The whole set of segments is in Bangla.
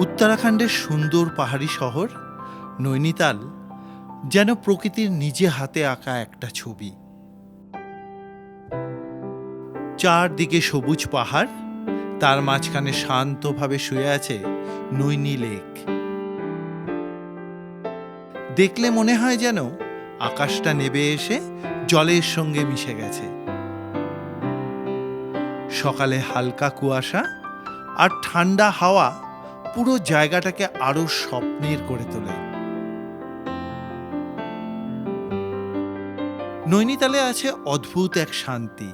উত্তরাখণ্ডের সুন্দর পাহাড়ি শহর নৈনিতাল যেন প্রকৃতির নিজে হাতে আঁকা একটা ছবি। চারদিকে সবুজ পাহাড়, তার মাঝখানে শান্তভাবে শুয়ে আছে নৈনি লেক। দেখলে মনে হয় যেন আকাশটা নেবে এসে জলের সঙ্গে মিশে গেছে। সকালে হালকা কুয়াশা আর ঠান্ডা হাওয়া পুরো জায়গাটাকে আরো স্বপ্নের করে তোলে। নৈনিতালে আছে অদ্ভুত এক শান্তি।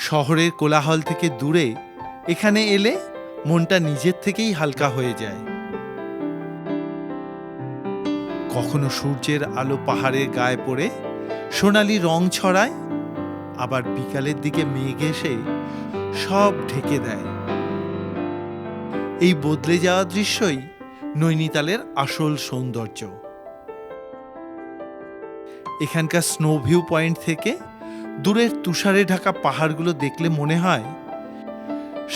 শহরের কোলাহল থেকে দূরে এখানে এলে মনটা নিজের থেকেই হালকা হয়ে যায়। কখনো সূর্যের আলো পাহাড়ের গায়ে পড়ে সোনালি রং ছড়ায়, আবার বিকালের দিকে মেঘ এসে সব ঢেকে দেয়। এই বদলে যাওয়া দৃশ্যই নৈনিতালের আসল সৌন্দর্য। এখানকার স্নো ভিউ পয়েন্ট থেকে দূরের তুষারে ঢাকা পাহাড়গুলো দেখলে মনে হয়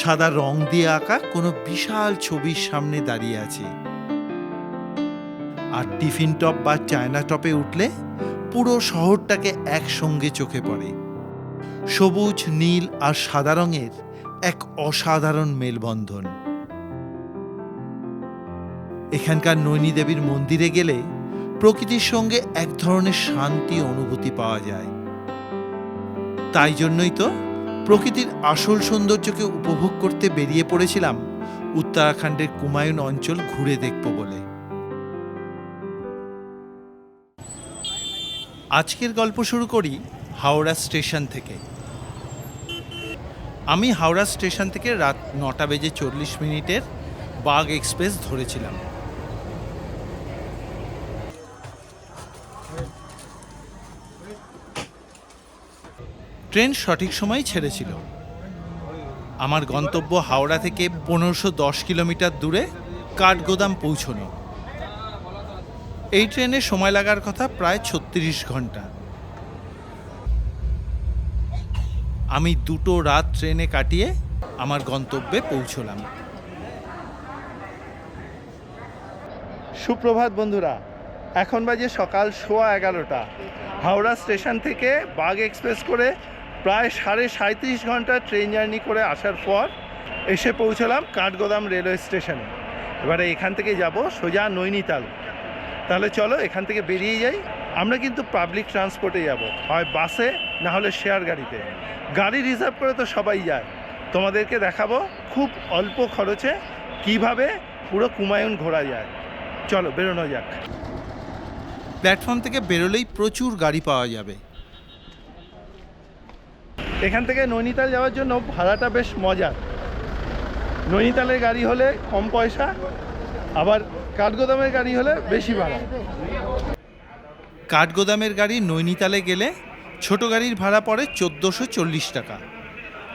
সাদা রং দিয়ে আঁকা কোনো বিশাল ছবির সামনে দাঁড়িয়ে আছে। আর টিফিন টপ বা চায়না টপে উঠলে পুরো শহরটাকে একসঙ্গে চোখে পড়ে। সবুজ, নীল আর সাদা রঙের এক অসাধারণ মেলবন্ধন। এখানকার নৈনী দেবীর মন্দিরে গেলে প্রকৃতির সঙ্গে এক ধরনের শান্তি অনুভূতি পাওয়া যায়। তাই জন্যই তো প্রকৃতির আসল সৌন্দর্যকে উপভোগ করতে বেরিয়ে পড়েছিলাম উত্তরাখণ্ডের কুমায়ুন অঞ্চল ঘুরে দেখব বলে। আজকের গল্প শুরু করি হাওড়া স্টেশন থেকে। আমি হাওড়া স্টেশন থেকে রাত 9:40 বাগ এক্সপ্রেস ধরেছিলাম। ট্রেন সঠিক সময় ছেড়েছিল। আমার গন্তব্য হাওড়া থেকে 1510 কিলোমিটার দূরে কাঠগোদাম পৌঁছনো। এই ট্রেনে সময় লাগার কথা প্রায় 36 ঘন্টা। আমি 2 রাত ট্রেনে কাটিয়ে আমার গন্তব্যে পৌঁছলাম। সুপ্রভাত বন্ধুরা, এখন বাজে সকাল 11:15। হাওড়া স্টেশন থেকে বাগ এক্সপ্রেস করে প্রায় 37.5 ঘন্টা ট্রেন জার্নি করে আসার পর এসে পৌঁছলাম কাঠগোদাম রেলওয়ে স্টেশনে। এবারে এখান থেকে যাব সোজা নৈনিতাল। তাহলে চলো এখান থেকে বেরিয়ে যাই। আমরা কিন্তু পাবলিক ট্রান্সপোর্টে যাব, হয় বাসে না হলে শেয়ার গাড়িতে। গাড়ি রিজার্ভ করে তো সবাই যায়। তোমাদেরকে দেখাবো খুব অল্প খরচে কিভাবে পুরো কুমায়ুন ঘোরা যায়। চলো বেরোনো যাক। প্ল্যাটফর্ম থেকে বেরোলেই প্রচুর গাড়ি পাওয়া যাবে। এখান থেকে নৈনিতাল যাওয়ার জন্য ভাড়াটা বেশ মজার। নৈনিতালের গাড়ি হলে কম পয়সা, আবার কাঠগোদামের গাড়ি হলে বেশি ভাড়া। কাঠগোদামের গাড়ি নৈনিতালে গেলে ছোট গাড়ির ভাড়া পড়ে 1440 টাকা,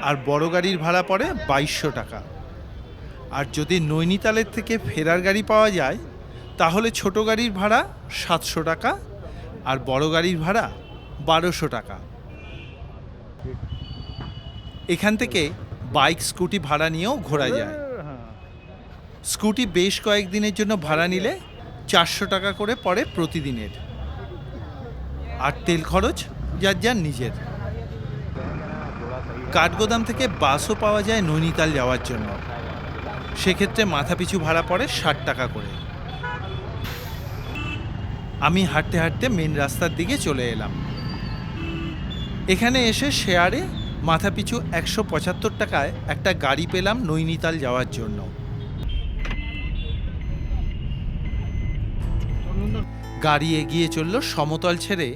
আর বড় গাড়ির ভাড়া পড়ে 2200 টাকা। আর যদি নৈনিতালের থেকে ফেরার গাড়ি পাওয়া যায় তাহলে ছোট গাড়ির ভাড়া 700 টাকা আর বড় গাড়ির ভাড়া 1200 টাকা। এখান থেকে বাইক, স্কুটি ভাড়া নিয়েও ঘোরা যায়। স্কুটি বেশ কয়েকদিনের জন্য ভাড়া নিলে 400 টাকা করে পড়ে প্রতিদিনের। আর তেল খরচ যার যার নিজের। কাঠগোদাম থেকে বাসও পাওয়া যায় নৈনিতাল যাওয়ার জন্য। সেক্ষেত্রে মাথাপিছু ভাড়া পড়ে 60 টাকা করে। আমি হাঁটতে হাঁটতে মেন রাস্তার দিকে চলে এলাম। এখানে এসে শেয়ারে মাথাপিছু 175 টাকায় একটা গাড়ি পেলাম নৈনিতাল যাওয়ার জন্য। গাড়ি এগিয়ে চলল সমতল ছেড়ে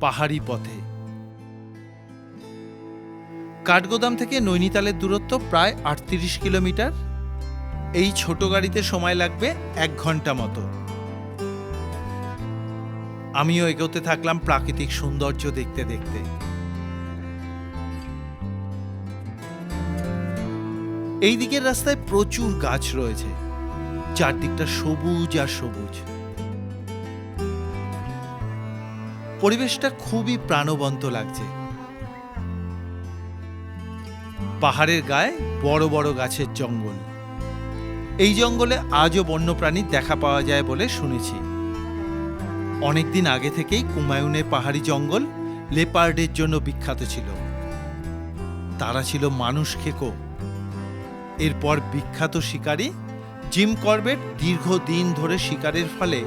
পাহাড়ি পথে। কাঠগোদাম থেকে নৈনিতালের দূরত্ব প্রায় 38 কিলোমিটার। এই ছোট গাড়িতে সময় লাগবে 1 ঘন্টা মতো। আমিও এগোতে থাকলাম প্রাকৃতিক সৌন্দর্য দেখতে দেখতে। এই দিকের রাস্তায় প্রচুর গাছ রয়েছে, চারদিকটা সবুজ আর সবুজ। পরিবেশটা খুবই প্রাণবন্ত লাগছে। পাহাড়ের গায়ে বড় বড় গাছের জঙ্গল, এই জঙ্গলে আজও বন্যপ্রাণীর দেখা পাওয়া যায় বলে শুনেছি। অনেকদিন আগে থেকেই কুমায়ুনের পাহাড়ি জঙ্গল লেপার্ডের জন্য বিখ্যাত ছিল। তারা ছিল মানুষ খেকো। এরপর বিখ্যাত শিকারী জিম করবেট দীর্ঘদিন ধরে শিকারের ফলে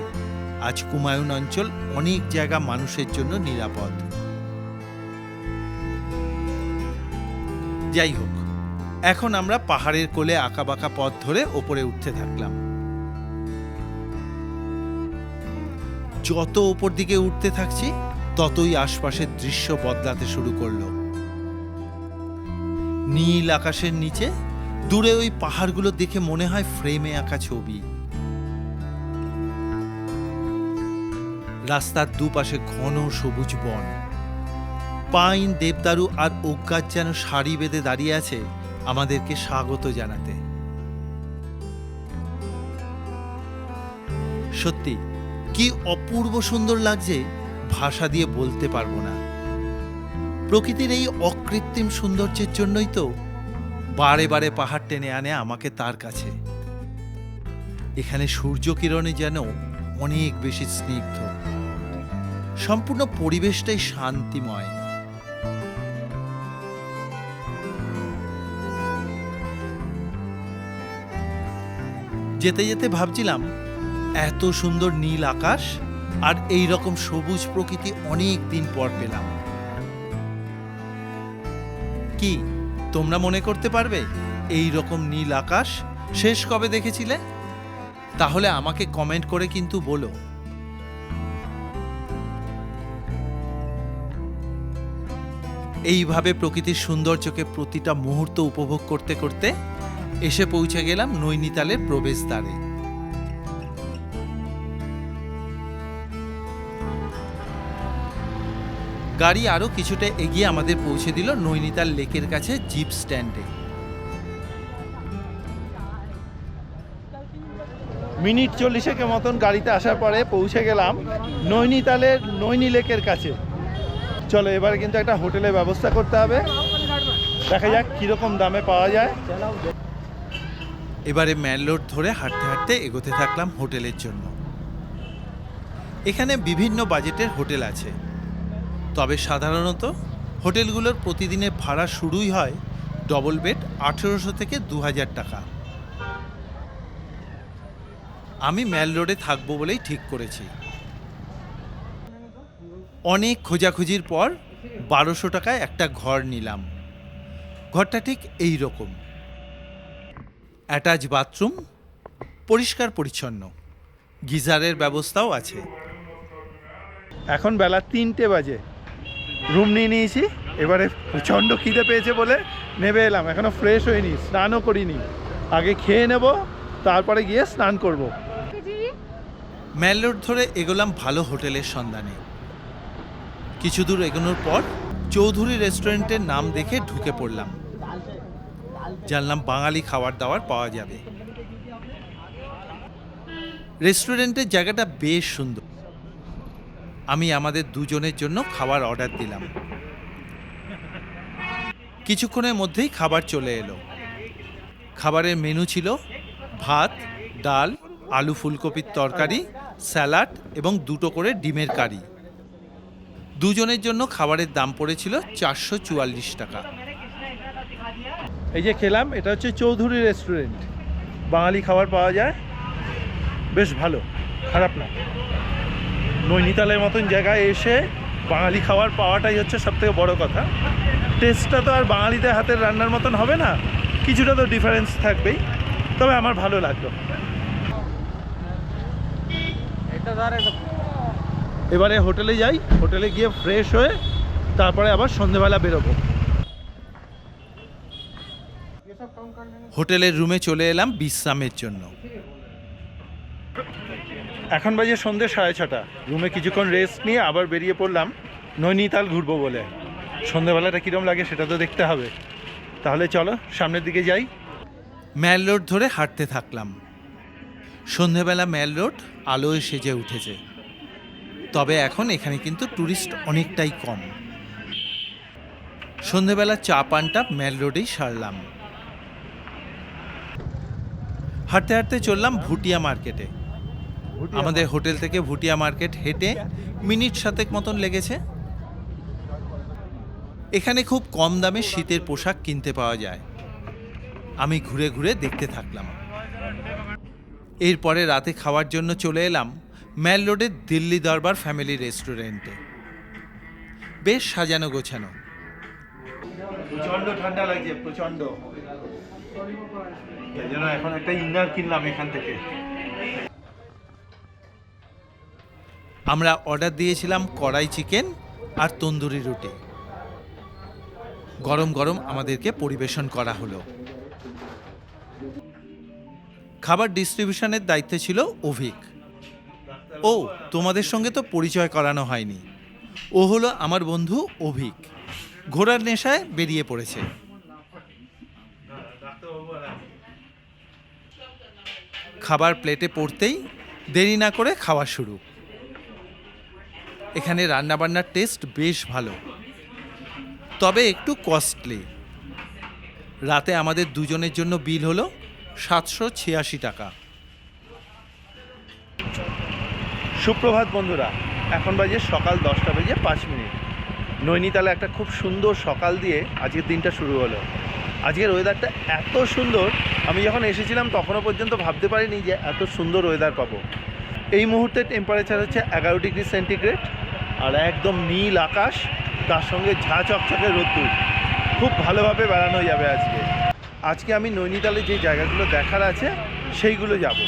আজ কুমায়ুন অঞ্চল অনেক জায়গা মানুষের জন্য নিরাপদ। যাই হোক, এখন আমরা পাহাড়ের কোলে আঁকাবাঁকা পথ ধরে ওপরে উঠতে থাকলাম। যত ওপর দিকে উঠতে থাকছি ততই আশপাশের দৃশ্য বদলাতে শুরু করলো। নীল আকাশের নিচে দূরে ওই পাহাড়গুলো দেখে মনে হয় ফ্রেমে আঁকা ছবি। রাস্তার দুপাশে ঘন সবুজ বন, পাইন, দেবদারু আর ওক গাছ যেন সারি বেঁধে দাঁড়িয়ে আছে আমাদেরকে স্বাগত জানাতে। সত্যি কি অপূর্ব সুন্দর লাগছে, ভাষা দিয়ে বলতে পারবো না। প্রকৃতির এই অকৃত্রিম সৌন্দর্যের জন্যই তো বারে বারে পাহাড় টেনে আনে আমাকে তার কাছে। এখানে সূর্য কিরণে যেন অনেক বেশি স্নিগ্ধ, সম্পূর্ণ পরিবেশটাই শান্তিময়। যেতে যেতে ভাবছিলাম, এত সুন্দর নীল আকাশ আর এই রকম সবুজ প্রকৃতি অনেক দিন পর পেলাম। কি তোমরা মনে করতে পারবে এই রকম নীল আকাশ শেষ কবে দেখেছিলে? তাহলে আমাকে কমেন্ট করে কিন্তু বলো। এইভাবে প্রকৃতির সৌন্দর্যকে প্রতিটা মুহূর্ত উপভোগ করতে করতে এসে পৌঁছে গেলাম নৈনিতালের প্রবেশদ্বারে। গাড়ি আরো কিছুটা এগিয়ে আমাদের পৌঁছে দিল নৈনিতাল লেকের কাছে জিপ স্ট্যান্ডে। মিনিট 40 মতন গাড়িতে আসার পরে পৌঁছে গেলাম নৈনিতালের নৈনি লেকের কাছে। চলো এবারে কিন্তু একটা হোটেলের ব্যবস্থা করতে হবে, দেখা যাক কিরকম দামে পাওয়া যায়। এবারে ম্যান রোড ধরে হাঁটতে হাঁটতে এগোতে থাকলাম হোটেলের জন্য। এখানে বিভিন্ন বাজেটের হোটেল আছে, তবে সাধারণত হোটেলগুলোর প্রতিদিনের ভাড়া শুরুই হয় ডবল বেড 1800 থেকে 2000 টাকা। আমি ম্যাল রোডে থাকবো বলেই ঠিক করেছি। অনেক খোঁজাখুঁজির পর 1200 টাকায় একটা ঘর নিলাম। ঘরটা ঠিক এই রকম, অ্যাটাচ বাথরুম, পরিষ্কার পরিচ্ছন্ন, গিজারের ব্যবস্থাও আছে। এখন বেলা 3টে বাজে, রুম নিয়ে নিয়েছি। এবারে প্রচণ্ড খিদে পেয়েছে বলে নেমে এলাম। এখনও ফ্রেশ হয়নি, স্নানও করিনি। আগে খেয়ে নেব, তারপরে গিয়ে স্নান করব। ম্যাল রোড ধরে এগোলাম ভালো হোটেলের সন্ধানে। কিছু দূর এগোনোর পর চৌধুরী রেস্টুরেন্টের নাম দেখে ঢুকে পড়লাম। জানলাম বাঙালি খাবার দাবার পাওয়া যাবে। রেস্টুরেন্টের জায়গাটা বেশ সুন্দর। আমি আমাদের দুজনের জন্য খাবার অর্ডার দিলাম। কিছুক্ষণের মধ্যেই খাবার চলে এলো। খাবারের মেনু ছিল ভাত, ডাল, আলু ফুলকপির তরকারি, স্যালাড এবং 2টো করে ডিমের কারি। দুজনের জন্য খাবারের দাম পড়েছিল 444 টাকা। এই যে খেলাম, এটা হচ্ছে চৌধুরী রেস্টুরেন্ট। বাঙালি খাবার পাওয়া যায়, বেশ ভালো, খারাপ না। নৈনিতালের মতন জায়গায় এসে বাঙালি খাবার পাওয়াটাই হচ্ছে সবথেকে বড় কথা। টেস্টটা তো আর বাঙালিদের হাতের রান্নার মতন হবে না, কিছুটা তো ডিফারেন্স থাকবেই, তবে আমার ভালো লাগলো। এবারে হোটেলে যাই, হোটেলে গিয়ে ফ্রেশ হয়ে তারপরে আবার সন্ধেবেলা বেরোবো। হোটেলের রুমে চলে এলাম বিশ্রামের জন্য। এখন বাজে সন্ধ্যে 6:30। রুমে কিছুক্ষণ রেস্ট নিয়ে আবার বেরিয়ে পড়লাম নৈনিতাল ঘুরবো বলে। সন্ধ্যেবেলাটা কীরকম লাগে সেটা তো দেখতে হবে। তাহলে চলো সামনের দিকে যাই। ম্যাল রোড ধরে হাঁটতে থাকলাম। সন্ধেবেলা ম্যাল রোড আলোয় সেজে উঠেছে, তবে এখন এখানে কিন্তু ট্যুরিস্ট অনেকটাই কম। সন্ধেবেলা চা পানটা ম্যাল রোডেই সারলাম। হাঁটতে হাঁটতে চললাম ভুটিয়া মার্কেটে। আমাদের হোটেল থেকে ভুটিয়া মার্কেট হেঁটে মিনিট 7 মতন লেগেছে। এখানে খুব কম দামে শীতের পোশাক কিনতে পাওয়া যায়। আমি ঘুরে ঘুরে দেখতে থাকলাম। এরপরে রাতে খাওয়ার জন্য চলে এলাম ম্যাল রোডের দিল্লি দরবার ফ্যামিলি রেস্টুরেন্টে। বেশ সাজানো গোছানো। প্রচন্ড ঠান্ডা লাগছে, প্রচন্ড। এই জন্য এখন একটা ইনার কিনলাম এখান থেকে। আমরা অর্ডার দিয়েছিলাম কড়াই চিকেন আর তন্দুরি রুটি। গরম গরম আমাদেরকে পরিবেশন করা হলো। খাবার ডিস্ট্রিবিউশনের দায়িত্বে ছিল অভিক। ও, তোমাদের সঙ্গে তো পরিচয় করানো হয়নি। ও হলো আমার বন্ধু অভিক। ঘোড়ার নেশায় বেরিয়ে পড়েছে। খাবার প্লেটে পড়তেই দেরি না করে খাওয়া শুরু। এখানে রান্নাবান্নার টেস্ট বেশ ভালো, তবে একটু কস্টলি। রাতে আমাদের দুজনের জন্য বিল হলো 786 টাকা। সুপ্রভাত বন্ধুরা, এখন বাজে সকাল 10:05। নৈনিতালে একটা খুব সুন্দর সকাল দিয়ে আজকের দিনটা শুরু হলো। আজকের ওয়েদারটা এত সুন্দর, আমি যখন এসেছিলাম তখনও পর্যন্ত ভাবতে পারিনি যে এত সুন্দর ওয়েদার পাবো। এই মুহূর্তে টেম্পারেচার হচ্ছে 11 ডিগ্রি সেন্টিগ্রেড, আর একদম নীল আকাশ, তার সঙ্গে ঝাঁ চকচকে রোদ্দুর। খুব ভালোভাবে বেড়ানো যাবে আজকে। আজকে আমি নৈনিতালে যে জায়গাগুলো দেখার আছে সেইগুলো যাব।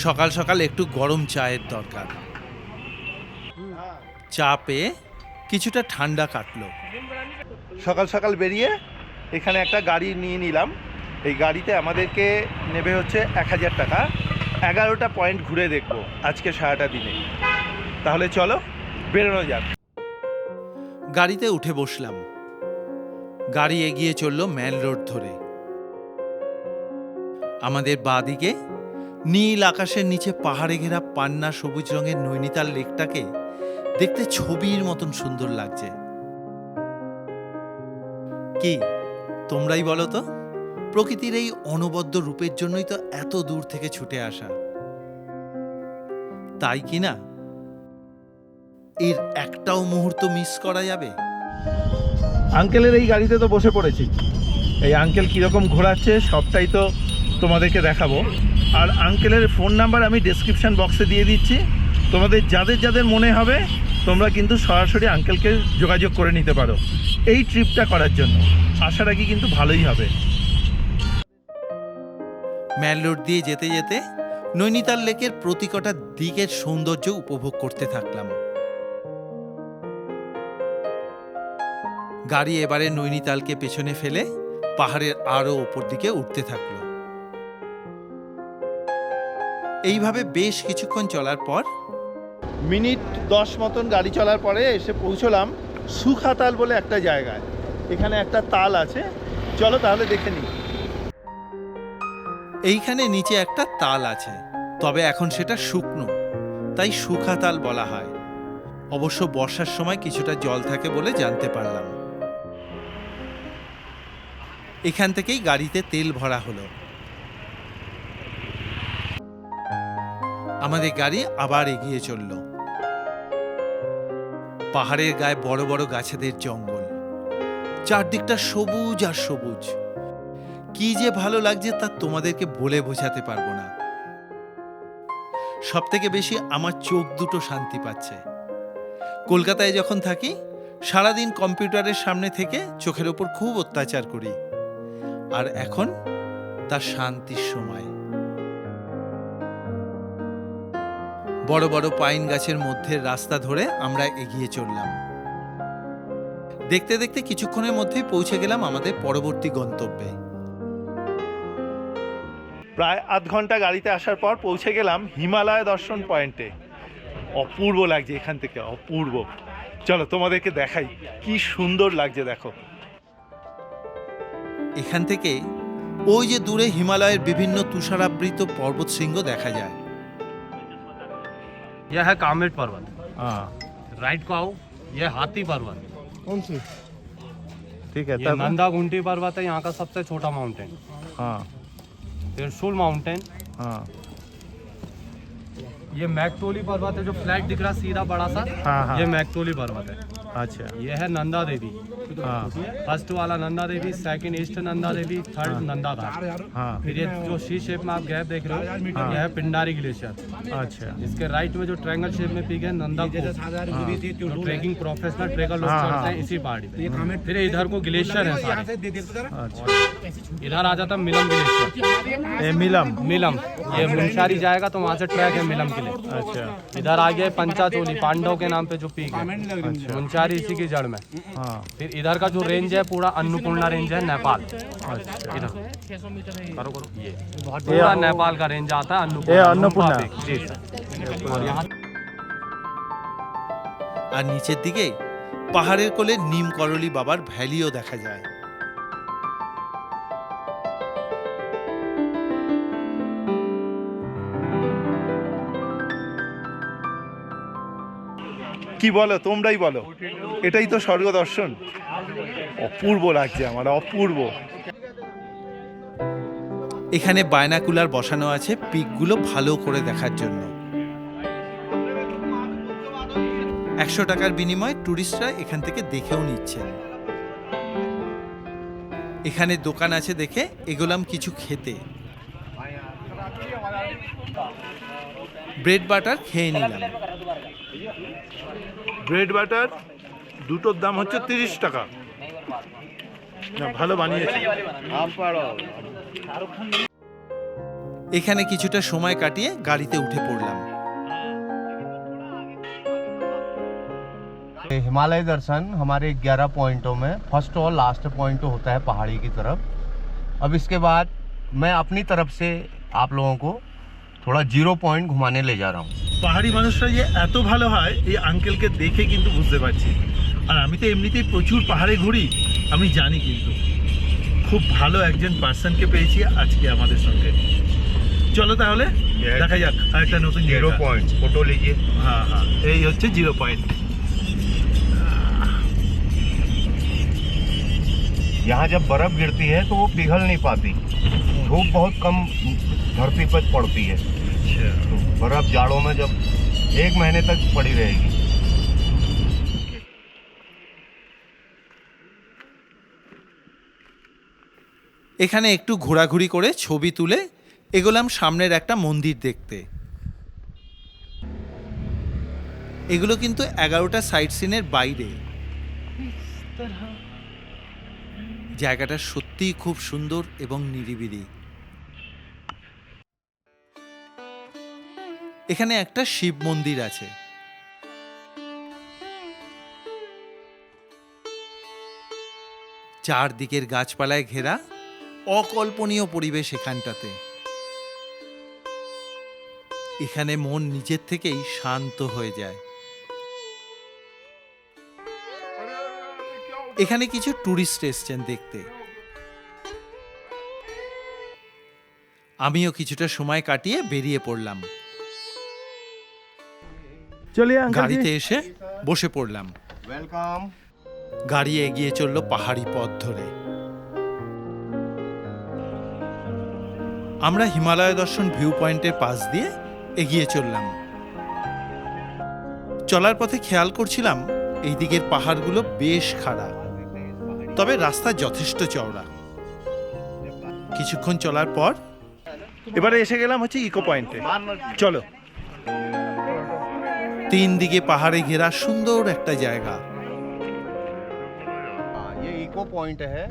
সকাল সকাল একটু গরম চায়ের দরকার। চা পেয়ে কিছুটা ঠান্ডা কাটলো। সকাল সকাল বেরিয়ে এখানে একটা গাড়ি নিয়ে নিলাম। এই গাড়িতে আমাদেরকে নেবে হচ্ছে 1000 টাকা। 11টা পয়েন্ট ঘুরে দেখবো আজকে সারাটা দিনে। তাহলে চলো বেরোনো যাক। গাড়িতে উঠে বসলাম। গাড়ি এগিয়ে চলল ম্যাল রোড ধরে। আমাদের বাঁদিকে নীল আকাশের নিচে পাহাড়ে ঘেরা পান্না সবুজ রঙের নৈনিতাল লেকটাকে দেখতে ছবির মতন সুন্দর লাগছে। কি তোমরাই বলো তো, প্রকৃতির এই অনবদ্য রূপের জন্যই তো এত দূর থেকে ছুটে আসা, তাই কি না? এর একটাও মুহূর্ত মিস করা যাবে? আঙ্কেলের এই গাড়িতে তো বসে পড়েছি। এই আঙ্কেল কীরকম ঘোরাচ্ছে সবটাই তো তোমাদেরকে দেখাবো। আর আঙ্কেলের ফোন নাম্বার আমি ডেসক্রিপশান বক্সে দিয়ে দিচ্ছি। তোমাদের যাদের যাদের মনে হবে তোমরা কিন্তু সরাসরি আঙ্কেলকে যোগাযোগ করে নিতে পারো এই ট্রিপটা করার জন্য। আশা রাখি কিন্তু ভালোই হবে। ম্যাল রোড দিয়ে যেতে যেতে নৈনিতাল লেকের প্রতিকটা দিকের সৌন্দর্য উপভোগ করতে থাকলাম। গাড়ি এবারে নৈনিতালকে পেছনে ফেলে পাহাড়ের আরো ওপর দিকে উঠতে থাকলো। এইভাবে বেশ কিছুক্ষণ চলার পর মিনিট 10 মতন গাড়ি চলার পরে এসে পৌঁছলাম সুখাতাল বলে একটা জায়গায়। এখানে একটা তাল আছে, চলো তাহলে দেখে নিই। এইখানে নিচে একটা তাল আছে, তবে এখন সেটা শুকনো, তাই সুখাতাল বলা হয়। অবশ্য বর্ষার সময় কিছুটা জল থাকে বলে জানতে পারলাম। এখান থেকেই গাড়িতে তেল ভরা হলো। আমাদের গাড়ি আবার এগিয়ে চলল। পাহাড়ের গায়ে বড় বড় গাছেদের জঙ্গল, চারদিকটা সবুজ আর সবুজ। কি যে ভালো লাগছে তা তোমাদেরকে বলে বোঝাতে পারবো না। সব থেকে বেশি আমার চোখ দুটো শান্তি পাচ্ছে। কলকাতায় যখন থাকি সারাদিন কম্পিউটারের সামনে থেকে চোখের ওপর খুব অত্যাচার করি, আর এখন তার শান্তির সময়। বড় বড় পাইন গাছের মধ্যে রাস্তা ধরে আমরা এগিয়ে চললাম। দেখতে দেখতে কিছুক্ষণের মধ্যেই পৌঁছে গেলাম আমাদের পরবর্তী গন্তব্যে। প্রায় আধ ঘন্টা গাড়িতে আসার পর পৌঁছে গেলাম হিমালয় দর্শন পয়েন্টে। অপূর্ব লাগছে এখান থেকে, অপূর্ব। চলো তোমাদেরকে দেখাই কি সুন্দর লাগছে, দেখো। এখান থেকে ওই যে দূরে হিমালয়ের বিভিন্ন তুষারাবৃত পর্বত শৃঙ্গ দেখা যায়। यह है कामेट पर्वत। हाँ, राइट को आओ, यह हाथी पर्वत। कौन सी? ठीक है, ये नंदा घुंटी पर्वत है, यहाँ का सबसे छोटा माउंटेन। हाँ, त्रिशूल माउंटेन, हाँ ये मैकतोली पर्वत है जो फ्लैट दिख रहा है सीधा बड़ा सा, हाँ। ये मैकतोली पर्वत है। अच्छा ये है नंदा देवी, हाँ फर्स्ट वाला Nanda Devi, second east Nanda Devi, third Nanda घाट। हाँ फिर ये जो सी शेप में आप गैप देख रहे हो, ये है पिंडारी ग्लेशियर। अच्छा इसके राइट में जो ट्रायंगल शेप में पीक है नंदा को, जो ट्रेकिंग प्रोफेशनल ट्रेकर लोग हाँ, चढ़ते हाँ। हैं इसी पहाड़ी पे। फिर इधर को ग्लेशियर है सारे, अच्छा इधर आ जाता मिलम ग्लेशियर। ये मिलम मिलम, ये मुंशारी जाएगा तो वहाँ से ट्रैक है मिलम के लिए। अच्छा इधर आ गया पंचाचोली, पांडव के नाम पे जो पीक है, मुंशारी इसी की जड़ में। हाँ फिर इधर का जो रेंज है पूरा अन्नपूर्णा रेंज है नेपाल। इधर करो करो, ये पूरा नेपाल का रेंज आता है ये अन्नपूर्णा। peak। जी सर। और यहाँ আর নিচের দিকে পাহাড়ের কোলে নিম করলি বাবার ভ্যালিও দেখা যায়। কি বলো, তোমরাই বলো, এটাই তো স্বর্গ দর্শন। অপূর্ব লাগছে আমার, অপূর্ব। এখানে বায়নাকুলার বসানো আছে পিকগুলো ভালো করে দেখার জন্য। 100 টাকার বিনিময়ে টুরিস্টরা এখান থেকে দেখেও নিচ্ছেন। এখানে দোকান আছে দেখে এগোলাম কিছু খেতে। ব্রেড বাটার খেয়ে নিলাম। ব্রেড বাটার দুটোর দাম হচ্ছে 30 টাকা। না, ভালো বানিয়েছে। এখানে কিছুটা সময় কাটিয়ে গাড়িতে উঠে পড়লাম। हिमालय दर्शन हमारे 11 पॉइंटों में फर्स्ट और लास्ट पॉइंट होता है पहाड़ी की तरफ। अब इसके बाद मैं अपनी तरफ से आप लोगों को थोड़ा 0 पॉइंट घुमाने ले जा रहा हूँ। পাহাড়ি মানুষরা যে এত ভালো হয় এই আঙ্কেলকে দেখে কিন্তু বুঝতে পারছি। আর আমি তো এমনিতেই প্রচুর পাহাড়ে ঘুরি, আমি জানি, কিন্তু খুব ভালো একজন পার্সনকে পেয়েছি আজকে আমাদের সঙ্গে। চলো তাহলে দেখা যাক আরেকটা নতুন জায়গা। 0 पॉइंट फोटो लीजिए। হ্যাঁ হ্যাঁ, এই হচ্ছে 0 পয়েন্ট। यहाँ जब बर्फ गिरती है तो वो पिघल नहीं पाती, धूप बहुत कम धरती पर पड़ती है, तो बर्फ जाड़ों में जब 1 महीने तक पड़ी रहेगी। এখানে একটু ঘোরাঘুরি করে ছবি তুলে এগোলাম সামনের একটা মন্দির দেখতে। এগুলো কিন্তু 11টা সাইট সিনের বাইরে। জায়গাটা সত্যিই খুব সুন্দর এবং নিরিবিলি। এখানে একটা শিব মন্দির আছে। চারদিকের গাছপালায় ঘেরা অকল্পনীয় পরিবেশ এখানটাতে। এখানে মন নিজের থেকেই শান্ত হয়ে যায়। এখানে কিছু টুরিস্ট এসছেন দেখতে। আমিও কিছুটা সময় কাটিয়ে বেরিয়ে পড়লাম। চলিয়ে গাড়িতে এসে বসে পড়লাম। वेलकम। গাড়ি এগিয়ে চলল পাহাড়ি পথ ধরে। আমরা হিমালয় দর্শন ভিউ পয়েন্টের পাশ দিয়ে এগিয়ে চললাম। চলার পথে খেয়াল করছিলাম এই দিকের পাহাড়গুলো বেশ খাড়া, তবে রাস্তা যথেষ্ট চওড়া। কিছুক্ষণ চলার পর এবারে এসে গেলাম হচ্ছে ইকো পয়েন্টে। চলো। 3 দিকে পাহাড়ে ঘেরা সুন্দর একটা জায়গা। ये इको पॉइंट है,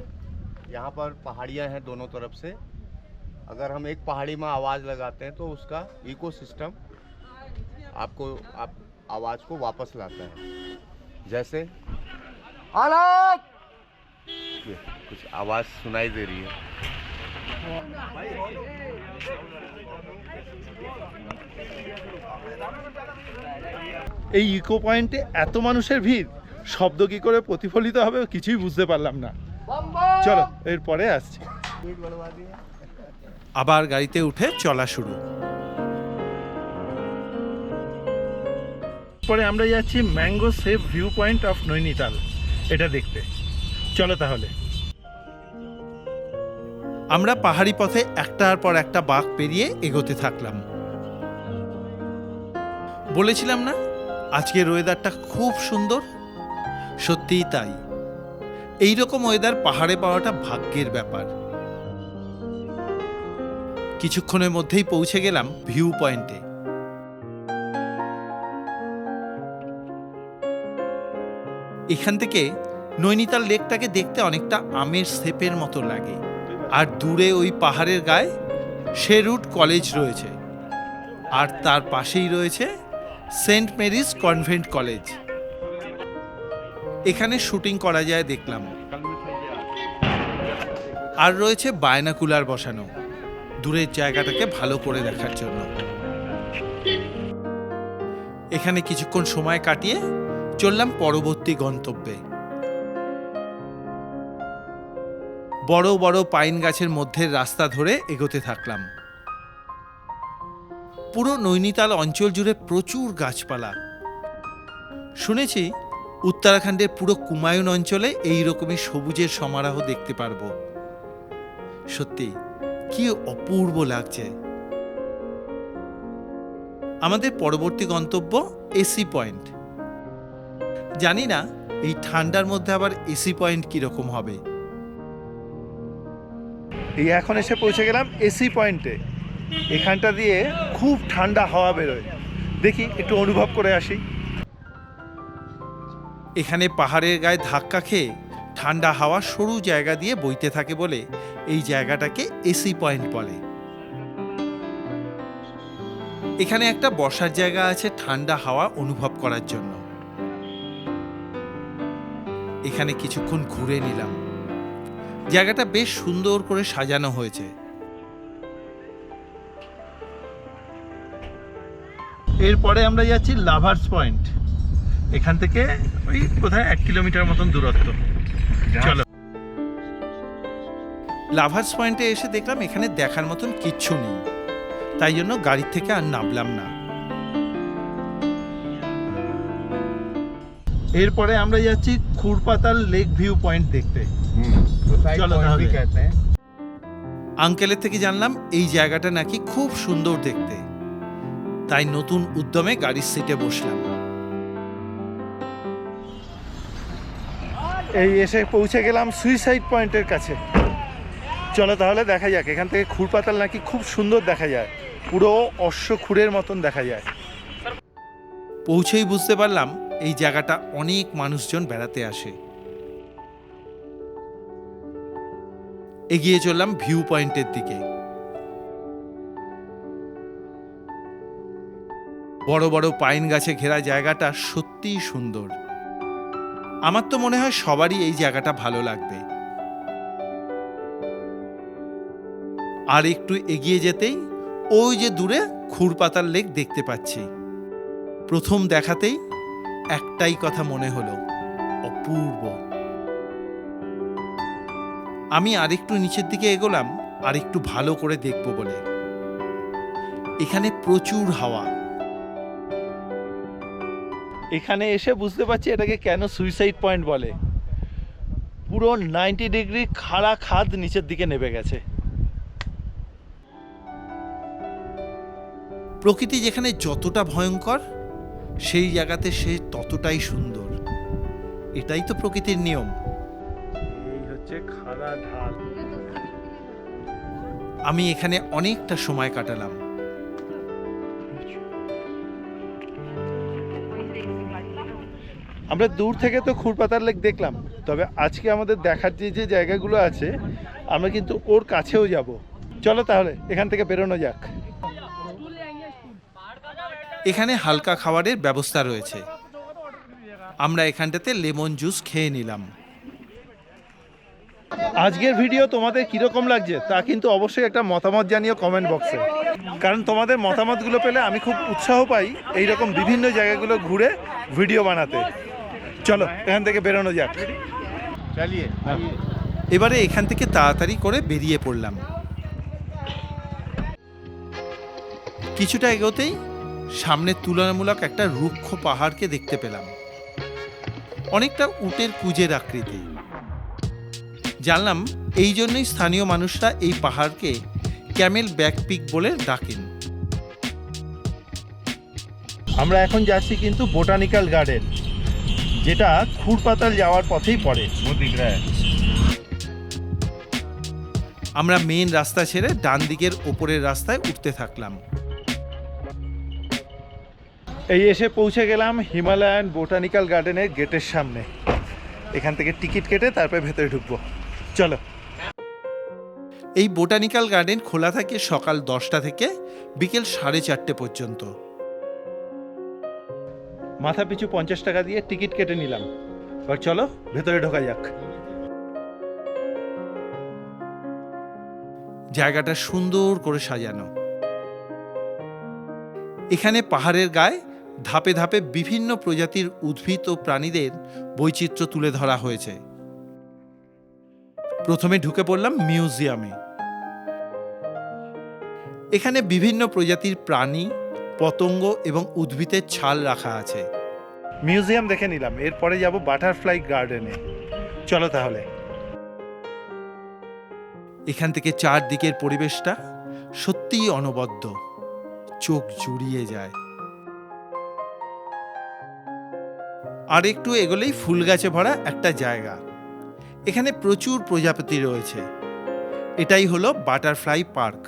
यहाँ पर पहाड़ियाँ हैं दोनों तरफ से। अगर हम एक पहाड़ी में आवाज़ लगाते हैं तो उसका इको सिस्टम आपको आवाज़ को वापस लाता है। जैसे ये कुछ आवाज़ सुनाई दे रही है। এই ইকো পয়েন্টে এত মানুষের ভিড়, শব্দ কি করে প্রতিফলিত হবে কিছুই বুঝতে পারলাম না। চলো এরপরে আসছি। আবার গাড়িতে উঠে চলা শুরু। পরে আমরা যাচ্ছি mango save view point of Nainital, এটা দেখতে। চলো তাহলে। আমরা পাহাড়ি পথে একটার পর একটা বাঁক পেরিয়ে এগোতে থাকলাম। বলেছিলাম না আজকের ওয়েদারটা খুব সুন্দর, সত্যিই তাই। এই রকম ওয়েদার পাহাড়ে পাওয়াটা ভাগ্যের ব্যাপার। কিছুক্ষণের মধ্যেই পৌঁছে গেলাম ভিউ পয়েন্টে। এখান থেকে নৈনিতাল লেকটাকে দেখতে অনেকটা আমের শেপের মতো লাগে। আর দূরে ওই পাহাড়ের গায়ে শেরউড কলেজ রয়েছে, আর তার পাশেই রয়েছে সেন্ট মেরিজ কনভেন্ট কলেজ। এখানে শুটিং করা যায় দেখলাম। আর রয়েছে বায়নাকুলার বসানো দূরের জায়গাটাকে ভালো করে দেখার জন্য। এখানে কিছুক্ষণ সময় কাটিয়ে চললাম পরবর্তী গন্তব্যে। বড় বড় পাইন গাছের মধ্যে রাস্তা ধরে এগোতে থাকলাম। পুরো নৈনিতাল অঞ্চল জুড়ে প্রচুর গাছপালা। শুনেছি উত্তরাখণ্ডের পুরো কুমায়ুন অঞ্চলে এই রকমই সবুজের সমারোহ দেখতে পারবো। সত্যি কি অপূর্ব লাগছে। আমাদের পরবর্তী গন্তব্য এসি পয়েন্ট। জানি না এই ঠান্ডার মধ্যে আবার এসি পয়েন্ট কিরকম হবে। এই এখন এসে পৌঁছে গেলাম এসি পয়েন্টে। এখানটা দিয়ে খুব ঠান্ডা হাওয়া বেরোয়, দেখি একটু অনুভব করে আসি। এখানে পাহাড়ের গায়ে ধাক্কা খেয়ে ঠান্ডা হাওয়া সরু জায়গা দিয়ে বইতে থাকে বলে এই জায়গাটাকে এসি পয়েন্ট বলে। এখানে একটা বসার জায়গা আছে ঠান্ডা হাওয়া অনুভব করার জন্য। এখানে কিছুক্ষণ ঘুরে নিলাম। জায়গাটা বেশ সুন্দর করে সাজানো হয়েছে। এরপরে আমরা যাচ্ছি লাভার্স পয়েন্ট। এখান থেকে ওই কোথায় 1 কিলোমিটার মতন দূরত্ব। চলো। লাভার্স পয়েন্টে এসে দেখলাম এখানে দেখার মতন কিচ্ছু নেই, তাই জন্য গাড়ির থেকে আর নামলাম না। এরপরে আমরা যাচ্ছি খুরপাতাল লেক ভিউ পয়েন্ট দেখতে। চলো তাহলে। আঙ্কেলের থেকে জানলাম এই জায়গাটা নাকি খুব সুন্দর দেখতে, তাই নতুন উদ্যমে গাড়ির সিটে বসলাম। এই এসে পৌঁছে গেলাম সুইসাইড পয়েন্টের কাছে। চলো তাহলে দেখা যাক। এখান থেকে খুরপাতাল নাকি খুব সুন্দর দেখা যায়, পুরো অশ্ব খুরের মতন দেখা যায়। পৌঁছেই বুঝতে পারলাম এই জায়গাটা অনেক মানুষজন বেড়াতে আসে। এগিয়ে চললাম ভিউ পয়েন্টের দিকে। বড় বড় পাইন গাছে ঘেরা জায়গাটা সত্যিই সুন্দর। আমার তো মনে হয় সবারই এই জায়গাটা ভালো লাগবে। আর একটু এগিয়ে যেতেই ওই যে দূরে খুরপাতাল লেক দেখতে পাচ্ছি। প্রথম দেখাতেই একটাই কথা মনে হলো, অপূর্ব। আমি আরেকটু নিচের দিকে এগোলাম আর একটু ভালো করে দেখব বলে। এখানে প্রচুর হাওয়া। এখানে এসে বুঝতে পারছি এটাকে কেন সুইসাইড পয়েন্ট বলে। পুরো 90 ডিগ্রি খাড়া খাদ নিচের দিকে নেমে গেছে। প্রকৃতি যেখানে যতটা ভয়ঙ্কর, সেই জায়গাতে সে ততটাই সুন্দর। এটাই তো প্রকৃতির নিয়ম। এই হচ্ছে খাড়া ঢাল। আমি এখানে অনেকটা সময় কাটালাম। আমরা দূর থেকে তো খুরপাতাল লেক দেখলাম, তবে আজকে আমাদের দেখার যে যে জায়গাগুলো আছে আমরা কিন্তু ওর কাছেও যাব। চলো তাহলে এখান থেকে বেরোনো যাক। এখানে হালকা খাবারের ব্যবস্থা রয়েছে। আমরা এখানটাতে লেমন জুস খেয়ে নিলাম। আজকের ভিডিও তোমাদের কিরকম লাগছে তা কিন্তু অবশ্যই একটা মতামত জানিও কমেন্ট বক্সে, কারণ তোমাদের মতামতগুলো পেলে আমি খুব উৎসাহ পাই এইরকম বিভিন্ন জায়গাগুলো ঘুরে ভিডিও বানাতে। চলো এখান থেকে বেরোনো যাক। चलिए এবারে এখান থেকে তাড়াতাড়ি করে বেরিয়ে পড়লাম। কিছুটা এগোতেই সামনে তুলনামূলক একটা রুক্ষ পাহাড়কে দেখতে পেলাম। অনেকটা উটের কুজের আকৃতি। জানলাম এই জন্যই স্থানীয় মানুষরা এই পাহাড়কে ক্যামেল ব্যাক পিক বলে ডাকেন। আমরা এখন যাচ্ছি কিন্তু বোটানিক্যাল গার্ডেন, যেটা খুরপাতাল যাওয়ার পথেই পড়ে। আমরা মেন রাস্তা ছেড়ে ডান দিকের ওপরের রাস্তায় উঠতে থাকলাম। এই এসে পৌঁছে গেলাম হিমালয়ান বোটানিক্যাল গার্ডেনের গেটের সামনে। এখান থেকে টিকিট কেটে তারপরে ভেতরে ঢুকবো, চলো। এই বোটানিক্যাল গার্ডেন খোলা থাকে সকাল 10টা থেকে বিকেল 4:30 পর্যন্ত। মাথা পিছু 50 টাকা দিয়ে টিকিট কেটে নিলাম। এবার চলো ভেতরে ঢোকা যাক। জায়গাটা সুন্দর করে সাজানো। এখানে পাহাড়ের গায়ে ধাপে ধাপে বিভিন্ন প্রজাতির উদ্ভিদ ও প্রাণীদের বৈচিত্র্য তুলে ধরা হয়েছে। প্রথমে ঢুকে পড়লাম মিউজিয়ামে। এখানে বিভিন্ন প্রজাতির প্রাণী, পতঙ্গ এবং উদ্ভিদের ছাল রাখা আছে। মিউজিয়াম দেখে নিলাম, এরপরে যাব বাটারফ্লাই গার্ডেনে। চলো তাহলে। এখান থেকে চারদিকের পরিবেশটা সত্যিই অনবদ্য, চোখ জুড়িয়ে যায়। আর একটু এগোলেই ফুল গাছে ভরা একটা জায়গা। এখানে প্রচুর প্রজাপতি রয়েছে। এটাই হলো বাটারফ্লাই পার্ক।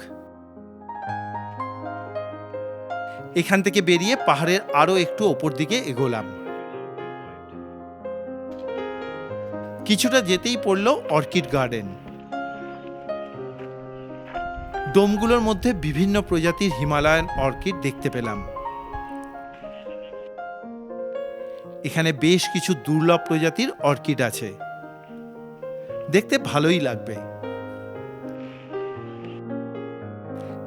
এখান থেকে বেরিয়ে পাহাড়ের আরো একটু ওপর দিকে এগোলাম। কিছুটা যেতেই পড়ল অর্কিড গার্ডেন। ডোমগুলোর মধ্যে বিভিন্ন প্রজাতির হিমালয়ান অর্কিড দেখতে পেলাম। এখানে বেশ কিছু দুর্লভ প্রজাতির অর্কিড আছে, দেখতে ভালোই লাগবে।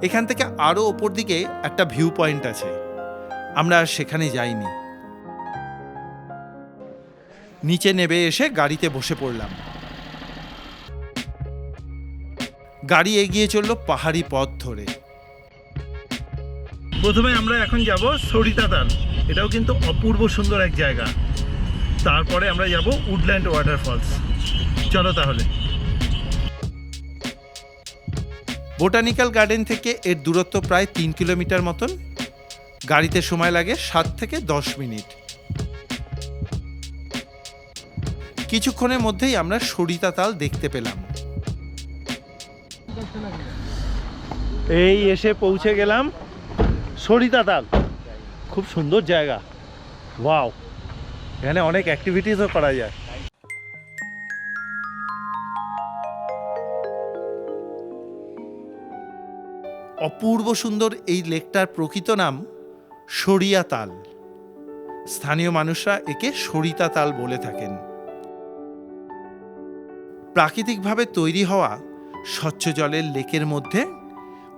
এখান থেকে আরো ওপর দিকে একটা ভিউ পয়েন্ট আছে, আমরা আর সেখানে যাইনি। নিচে নেমে এসে গাড়িতে বসে পড়লাম। গাড়ি এগিয়ে চলল পাহাড়ি পথ ধরে। প্রথমে আমরা এখন যাব সরিতাতাল, এটাও কিন্তু অপূর্ব সুন্দর এক জায়গা। তারপরে আমরা যাব উডল্যান্ড ওয়াটারফলস। চলো তাহলে। বোটানিক্যাল গার্ডেন থেকে এর দূরত্ব প্রায় 3 কিলোমিটার মতন। গাড়িতে সময় লাগে 7 থেকে 10 মিনিট। কিছুক্ষণের মধ্যেই আমরা সরিতাতাল দেখতে পেলাম। এই এসে পৌঁছে গেলাম সরিতাতাল। খুব সুন্দর জায়গা, ওয়াও। এখানে অনেক অ্যাক্টিভিটিসও করা যায়। অপূর্ব সুন্দর এই লেকটার প্রকৃত নাম সরিয়াতাল। স্থানীয় মানুষরা একে সরিতাতাল বলে থাকেন। প্রাকৃতিকভাবে তৈরি হওয়া স্বচ্ছ জলের লেকের মধ্যে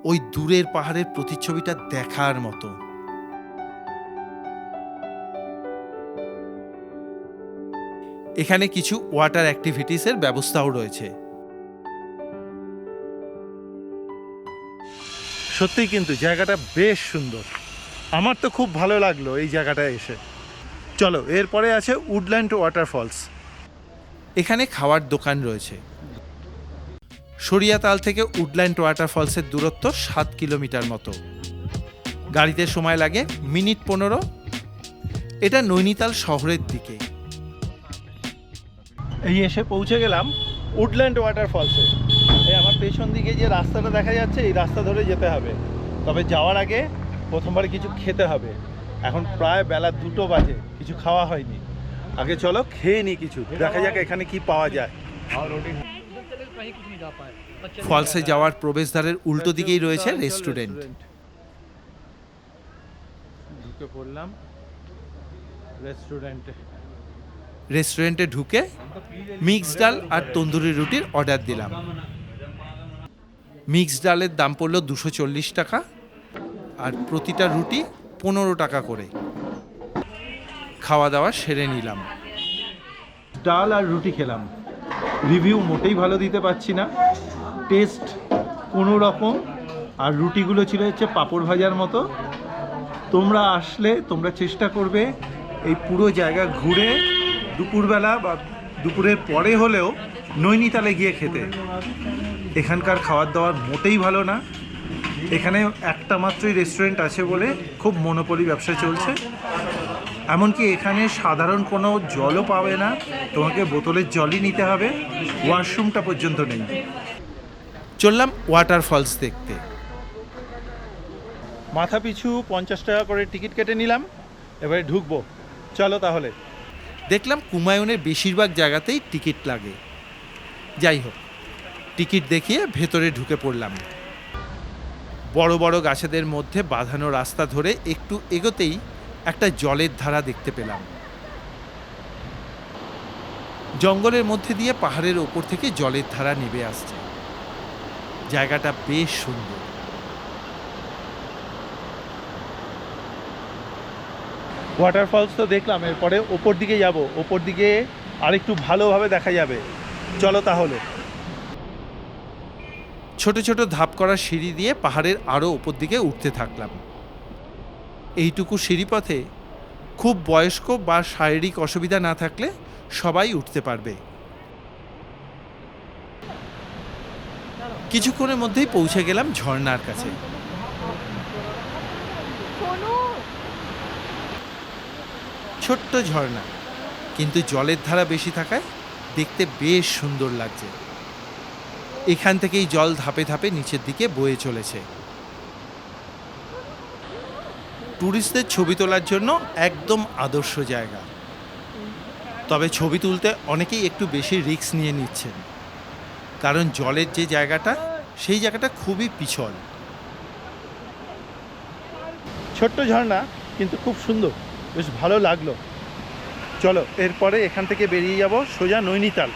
ওই দূরের পাহাড়ের প্রতিচ্ছবিটা দেখার মতো। এখানে কিছু ওয়াটার অ্যাক্টিভিটিসের ব্যবস্থাও রয়েছে। সত্যিই কিন্তু জায়গাটা বেশ সুন্দর, আমার তো খুব ভালো লাগলো এই জায়গাটায় এসে। চলো, এরপরে আছে উডল্যান্ড ওয়াটারফলস। এখানে খাওয়ার দোকান রয়েছে। সরিয়াতাল থেকে উডল্যান্ড ওয়াটারফলসের দূরত্ব 7 কিলোমিটার মতো। গাড়িতে সময় লাগে মিনিট 15। এটা নৈনিতাল শহরের দিকে। এই এসে পৌঁছে গেলাম উডল্যান্ড ওয়াটারফলসে। এই আমার পেছন দিকে যে রাস্তাটা দেখা যাচ্ছে, এই রাস্তা ধরে যেতে হবে। তবে যাওয়ার আগে প্রথমবার কিছু খেতে হবে। এখন প্রায় বেলা 2টো বাজে, কিছু খাওয়া হয়নি। আগে চলো খেয়ে নিই কিছু, দেখা যাক এখানে কি পাওয়া যায়। ফলসে যাওয়ার প্রবেশদ্বারের উল্টো দিকেই রয়েছে রেস্টুরেন্ট। ঢুকে পড়লাম রেস্টুরেন্টে। রেস্টুরেন্টে ঢুকে মিক্সড ডাল আর তন্দুরি রুটির অর্ডার দিলাম। মিক্সড ডালের দাম পড়ল 240 টাকা আর প্রতিটা রুটি 15 টাকা করে। খাওয়া দাওয়া সেরে নিলাম। ডাল আর রুটি খেলাম। রিভিউ মোটেই ভালো দিতে পারছি না, টেস্ট কোনো রকম। আর রুটিগুলো ছিল হচ্ছে পাঁপড় ভাজার মতো। তোমরা আসলে তোমরা চেষ্টা করবে এই পুরো জায়গা ঘুরে দুপুরবেলা বা দুপুরের পরে হলেও নৈনিতালে গিয়ে খেতে। এখানকার খাবার দাবার মোটেই ভালো না। এখানে একটা মাত্রই রেস্টুরেন্ট আছে বলে খুব মনোপলি ব্যবসা চলছে। এমনকি এখানে সাধারণ কোনো জলও পাবে না, তোমাকে বোতলের জলই নিতে হবে, ওয়াশরুমটা পর্যন্ত নেই। চললাম ওয়াটারফলস দেখতে। মাথা পিছু 50 টাকা করে টিকিট কেটে নিলাম, এবারে ঢুকবো। চলো তাহলে। দেখলাম কুমায়ুনের বেশিরভাগ জায়গাতেই টিকিট লাগে। যাই হোক, টিকিট দেখিয়ে ভেতরে ঢুকে পড়লাম। বড় বড় গাছেদের মধ্যে বাঁধানো রাস্তা ধরে একটু এগোতেই একটা জলের ধারা দেখতে পেলাম। জঙ্গলের মধ্যে দিয়ে পাহাড়ের ওপর থেকে জলের ধারা নেমে আসছে। জায়গাটা বেশ সুন্দর। ওয়াটারফলস তো দেখলাম, এরপরে ওপর দিকে যাব। ওপর দিকে আরেকটু ভালোভাবে দেখা যাবে। চলো তাহলে। ছোট ছোট ধাপ করা সিঁড়ি দিয়ে পাহাড়ের আরও ওপর দিকে উঠতে থাকলাম। এইটুকু সিঁড়িপথে খুব বয়স্ক বা শারীরিক অসুবিধা না থাকলে সবাই উঠতে পারবে। কিছুক্ষণের মধ্যেই পৌঁছে গেলাম ঝর্ণার কাছে। ছোট্ট ঝর্ণা, কিন্তু জলের ধারা বেশি থাকায় দেখতে বেশ সুন্দর লাগছে। এখান থেকেই জল ধাপে ধাপে নিচের দিকে বয়ে চলেছে। টুরিস্টদের ছবি তোলার জন্য একদম আদর্শ জায়গা। তবে ছবি তুলতে অনেকেই একটু বেশি রিস্ক নিয়ে নিচ্ছেন, কারণ জলের যে জায়গাটা সেই জায়গাটা খুবই পিছল। ছোট্ট ঝর্ণা, কিন্তু খুব সুন্দর, বেশ ভালো লাগলো। চলো এরপরে এখান থেকে বেরিয়ে যাব সোজা নৈনিতাল।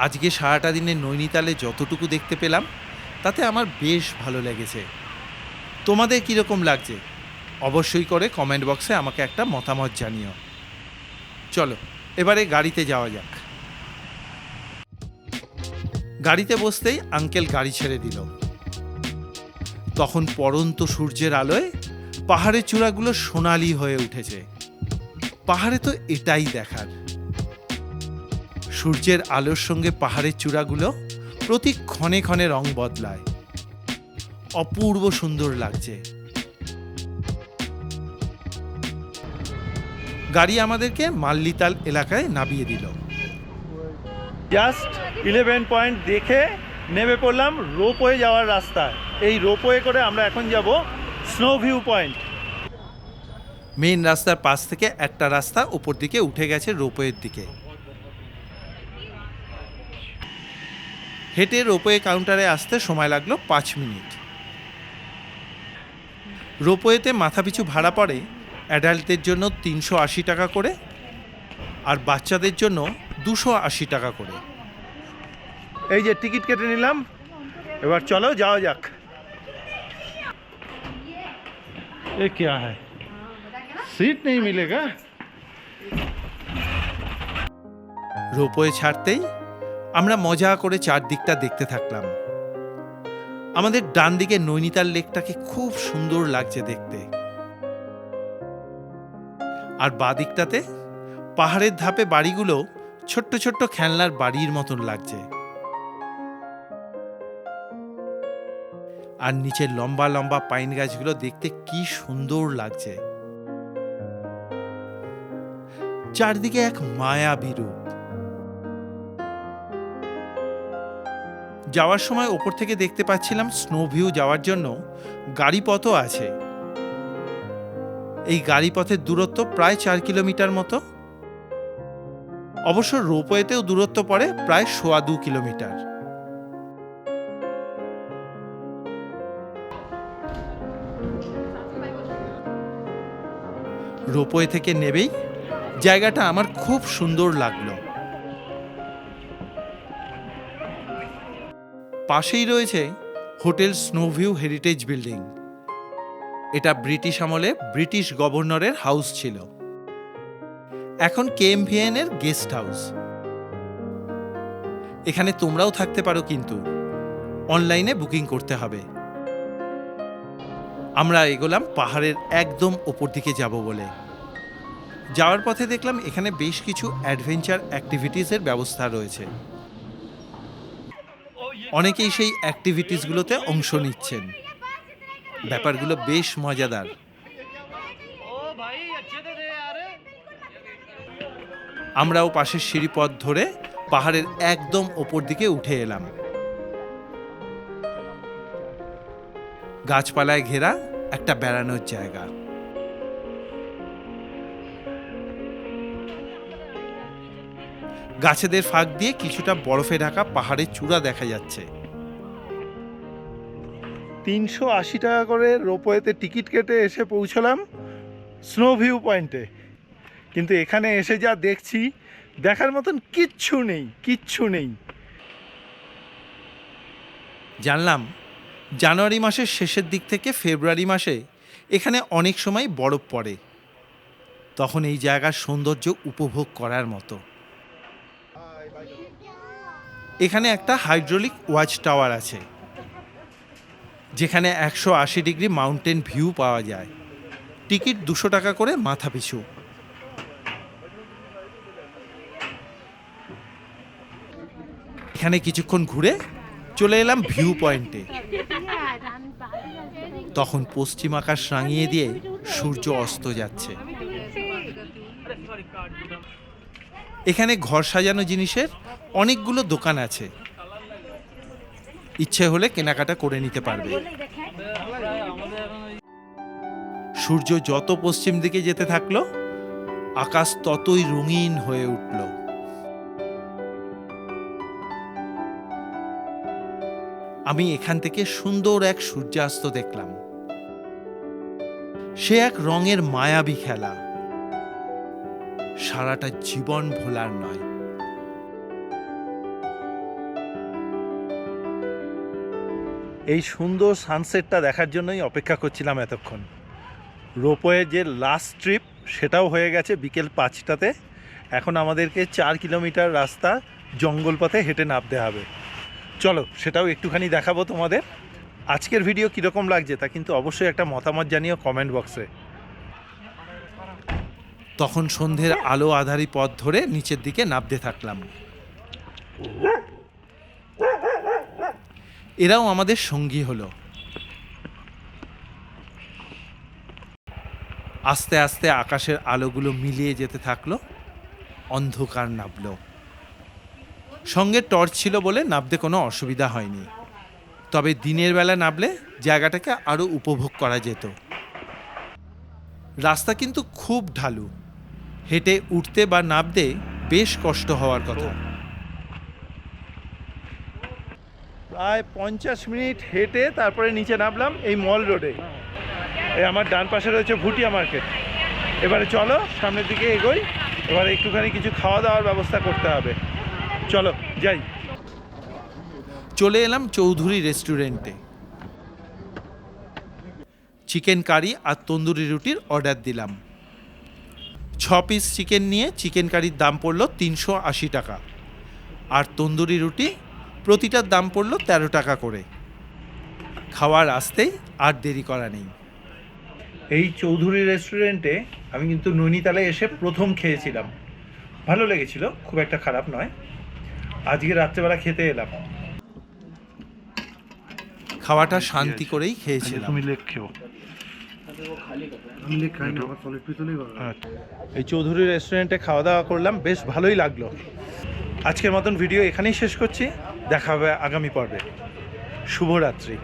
আজকে সারাটা দিনে নৈনিতালে যতটুকু দেখতে পেলাম তাতে আমার বেশ ভালো লেগেছে। তোমাদের কীরকম লাগছে অবশ্যই করে কমেন্ট বক্সে আমাকে একটা মতামত জানিও। চলো এবারে গাড়িতে যাওয়া যাক। গাড়িতে বসতেই আঙ্কেল গাড়ি ছেড়ে দিল। তখন পড়ন্ত সূর্যের আলোয় পাহাড়ের চূড়াগুলো সোনালি হয়ে উঠেছে। পাহাড়ে তো এটাই দেখার। সূর্যের আলোর সঙ্গে পাহাড়ের চূড়াগুলো প্রতি ক্ষণে ক্ষণে রং বদলায়। অপূর্ব সুন্দর লাগছে। গাড়ি আমাদেরকে মাল্লিতাল এলাকায় নামিয়ে দিল। জাস্ট 11 পয়েন্ট দেখে নেমে পড়লাম রোপওয়ে যাওয়ার রাস্তায়। এই রোপওয়ে করে আমরা এখন যাব স্নো ভিউ পয়েন্ট। মেইন রাস্তার পাশ থেকে একটা রাস্তা উপর দিকে উঠে গেছে রোপওয়ের দিকে। হেঁটে রোপওয়ে কাউন্টারে আসতে সময় লাগলো 5 মিনিট। রোপওয়েতে মাথাপিছু ভাড়া পড়ে অ্যাডাল্টদের জন্য 380 টাকা করে, আর বাচ্চাদের জন্য 280 টাকা করে। এই যে টিকিট কেটে নিলাম, এবার চলো যাওয়া যাক। এ क्या है, सीट नहीं मिलेगा। রোপওয়ে ছাড়তেই আমরা মজা করে চারদিকটা দেখতে থাকলাম। আমাদের ডান দিকে নৈনিতাল লেকটাকে খুব সুন্দর লাগছে দেখতে, আর বাঁ দিকটাতে পাহাড়ের ধাপে বাড়িগুলো ছোট্ট ছোট্ট খেলনার বাড়ির মতন লাগছে। আর নিচের লম্বা লম্বা পাইন গাছগুলো দেখতে কি সুন্দর লাগছে। চারদিকে এক মায়াবী রূপ। যাওয়ার সময় ওপর থেকে দেখতে পাচ্ছিলাম স্নো ভিউ যাওয়ার জন্য গাড়িপথও আছে। এই গাড়িপথের দূরত্ব প্রায় 4 কিলোমিটার মতো। অবশ্য রোপওয়েতেও দূরত্ব পড়ে প্রায় 2.25 কিলোমিটার। রোপওয়ে থেকে নেবেই জায়গাটা আমার খুব সুন্দর লাগলো। পাশেই রয়েছে হোটেল স্নোভিউ হেরিটেজ বিল্ডিং। এটা ব্রিটিশ আমলে ব্রিটিশ গভর্নরের হাউস ছিল, এখন কেএমভিএন এর গেস্ট হাউস। এখানে তোমরাও থাকতে পারো, কিন্তু অনলাইনে বুকিং করতে হবে। আমরা এগোলাম পাহাড়ের একদম ওপর দিকে যাব বলে। যাওয়ার পথে দেখলাম এখানে বেশ কিছু অ্যাডভেঞ্চার অ্যাক্টিভিটিসের ব্যবস্থা রয়েছে। অনেকেই সেই অ্যাক্টিভিটিসগুলোতে অংশ নিচ্ছেন। ব্যাপারগুলো বেশ মজাদার। আমরাও পাশের সিঁড়িপথ ধরে পাহাড়ের একদম ওপর দিকে উঠে এলাম। গাছপালায় ঘেরা একটা বেড়ানোর জায়গা। গাছেদের ফাঁক দিয়ে কিছুটা বরফে ঢাকা পাহাড়ের চূড়া দেখা যাচ্ছে। 380 টাকা করে রোপওয়েতে টিকিট কেটে এসে পৌঁছলাম স্নো ভিউ পয়েন্টে। কিন্তু এখানে এসে যা দেখছি, দেখার মতন কিচ্ছু নেই। জানলাম জানুয়ারি মাসের শেষের দিক থেকে ফেব্রুয়ারি মাসে এখানে অনেক সময় বরফ পড়ে। তখন এই জায়গার সৌন্দর্য উপভোগ করার মতো। এখানে একটা হাইড্রোলিক ওয়াচ টাওয়ার আছে, যেখানে 180 ডিগ্রি মাউন্টেন ভিউ পাওয়া যায়। টিকিট 200 টাকা করে মাথা পিছু। এখানে কিছুক্ষণ ঘুরে চলে এলাম ভিউ পয়েন্টে। তখন পশ্চিম আকাশ রাঙিয়ে দিয়ে সূর্য অস্ত যাচ্ছে। এখানে ঘর সাজানো জিনিসের অনেকগুলো দোকান আছে, ইচ্ছে হলে কেনাকাটা করে নিতে পারবে। সূর্য যত পশ্চিম দিকে যেতে থাকলো, আকাশ ততই রঙিন হয়ে উঠল। আমি এখান থেকে সুন্দর এক সূর্যাস্ত দেখলাম। সে এক রঙের মায়াবী খেলা, সারাটা জীবন ভোলার নয়। এই সুন্দর সানসেটটা দেখার জন্যই অপেক্ষা করছিলাম এতক্ষণ। রোপওয়ে যে লাস্ট ট্রিপ সেটাও হয়ে গেছে বিকেল 5টাতে। এখন আমাদেরকে 4 কিলোমিটার রাস্তা জঙ্গল পথে হেঁটে নামতে হবে। চলো সেটাও একটুখানি দেখাবো তোমাদের। আজকের ভিডিও কীরকম লাগছে তা কিন্তু অবশ্যই একটা মতামত জানিও কমেন্ট বক্সে। তখন সন্ধ্যের আলো আধারি পথ ধরে নিচের দিকে নামতে থাকলাম। এরাও আমাদের সঙ্গী হলো। আস্তে আস্তে আকাশের আলোগুলো মিলিয়ে যেতে থাকলো, অন্ধকার নামলো। সঙ্গে টর্চ ছিল বলে নামতে কোনো অসুবিধা হয়নি। তবে দিনের বেলা নামলে জায়গাটাকে আরো উপভোগ করা যেত। রাস্তা কিন্তু খুব ঢালু, হেঁটে উঠতে বা নামতে বেশ কষ্ট হওয়ার কথা। প্রায় 50 মিনিট হেঁটে তারপরে নিচে নামলাম এই মল রোডে। এই আমার ডান পাশে রয়েছে ভুটিয়া মার্কেট। এবারে চলো সামনের দিকে এগোই। এবারে একটুখানি কিছু খাওয়া দাওয়ার ব্যবস্থা করতে হবে। চলো যাই। চলে এলাম চৌধুরী রেস্টুরেন্টে। চিকেন কারি আর তন্দুরি রুটির অর্ডার দিলাম। 6 পিস চিকেন নিয়ে চিকেন কারির দাম পড়ল 380 টাকা, আর তন্দুরি রুটি প্রতিটার দাম পড়ল 13 টাকা করে। খাওয়ার আসতেই আর দেরি করা নেই। এই চৌধুরী রেস্টুরেন্টে আমি কিন্তু নৈনিতালে এসে প্রথম খেয়েছিলাম, ভালো লেগেছিল, খুব একটা খারাপ নয়। আজকে রাত্রেবেলা খেতে এলাম। খাওয়াটা শান্তি করেই খেয়েছিলাম। তুমি লেখ খেও। এই চৌধুরী রেস্টুরেন্টে খাওয়া দাওয়া করলাম, বেশ ভালোই লাগলো। আজকের মতন ভিডিও এখানেই শেষ করছি। দেখা হবে আগামী পর্বে। শুভরাত্রি।